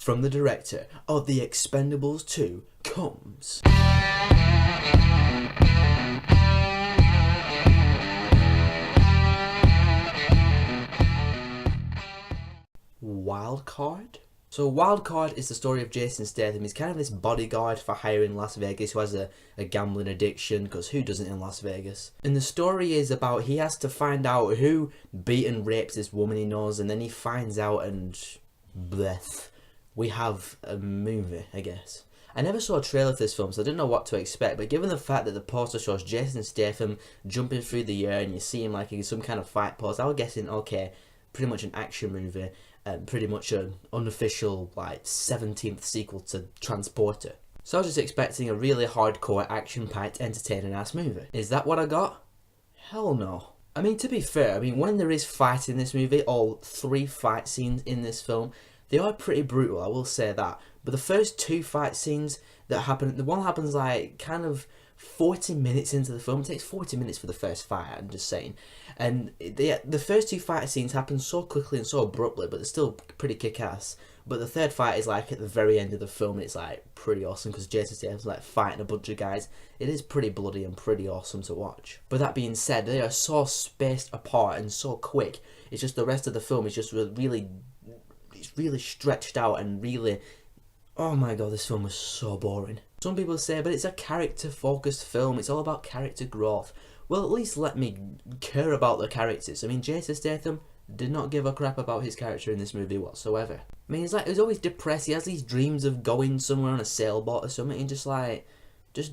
from the director of The Expendables 2 comes... Wildcard? So Wildcard is the story of Jason Statham. He's kind of this bodyguard for hire in Las Vegas who has a gambling addiction, because who doesn't in Las Vegas? And the story is about he has to find out who beat and rapes this woman he knows, and then he finds out and... bleh. We have a movie, I guess. I never saw a trailer for this film, so I didn't know what to expect, but given the fact that the poster shows Jason Statham jumping through the air and you see him like in some kind of fight pose, I was guessing, okay, pretty much an action movie. Pretty much an unofficial, like, 17th sequel to Transporter. So I was just expecting a really hardcore, action-packed, entertaining-ass movie. Is that what I got? Hell no. I mean, to be fair, when there is fight in this movie, all 3 fight scenes in this film, they are pretty brutal, I will say that. But the first 2 fight scenes that happen, the one happens, like, kind of 40 minutes into the film. It takes 40 minutes for the first fight, I'm just saying. And the first 2 fight scenes happen so quickly and so abruptly, but they're still pretty kick-ass. But the third fight is like at the very end of the film, and it's like pretty awesome because Jason Statham's like fighting a bunch of guys. It is pretty bloody and pretty awesome to watch. But that being said, they are so spaced apart and so quick. It's just the rest of the film is just really, it's really stretched out and really... Oh my god, this film was so boring. Some people say, but it's a character-focused film, it's all about character growth. Well, at least let me care about the characters. I mean, Jason Statham did not give a crap about his character in this movie whatsoever. I mean, he's always depressed, he has these dreams of going somewhere on a sailboat or something, and just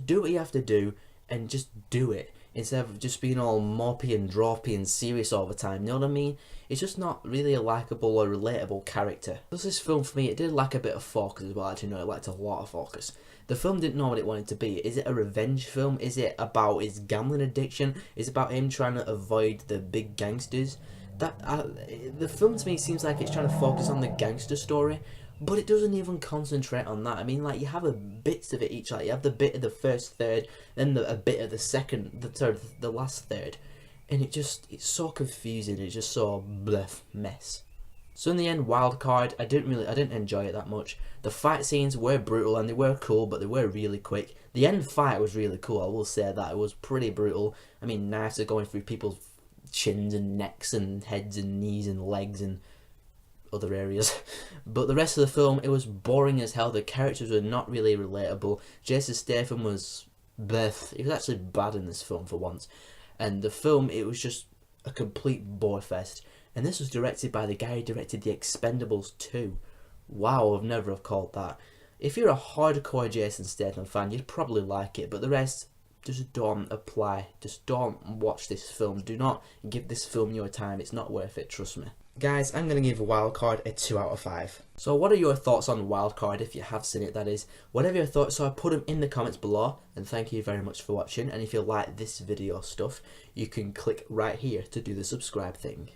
do what you have to do, and just do it. Instead of just being all mopey and droppy and serious all the time, you know what I mean? It's just not really a likeable or relatable character. Plus this film, for me, it did lack a bit of focus as well. Actually, no, it lacked a lot of focus. The film didn't know what it wanted to be. Is it a revenge film? Is it about his gambling addiction? Is it about him trying to avoid the big gangsters? The film to me seems like it's trying to focus on the gangster story, but it doesn't even concentrate on that. I mean, like, you have bits of it each. Like, you have the bit of the first third, then a bit of the second, the third, the last third. And it's so confusing. It's just so bleh mess. So in the end, Wildcard, I didn't enjoy it that much. The fight scenes were brutal and they were cool, but they were really quick. The end fight was really cool, I will say that. It was pretty brutal. I mean, knives are going through people's chins and necks and heads and knees and legs and other areas. But the rest of the film, it was boring as hell. The characters were not really relatable. Jason Statham was bleh. He was actually bad in this film for once. And the film, it was just a complete bore fest. And this was directed by the guy who directed The Expendables 2. Wow, I've never have called that. If you're a hardcore Jason Statham fan, you'd probably like it, but the rest just don't apply. Just don't watch this film. Do not give this film your time. It's not worth it, trust me. Guys, I'm going to give Wildcard a 2 out of 5. So what are your thoughts on Wildcard, if you have seen it, that is? Whatever your thoughts are, put them in the comments below. And thank you very much for watching. And if you like this video stuff, you can click right here to do the subscribe thing.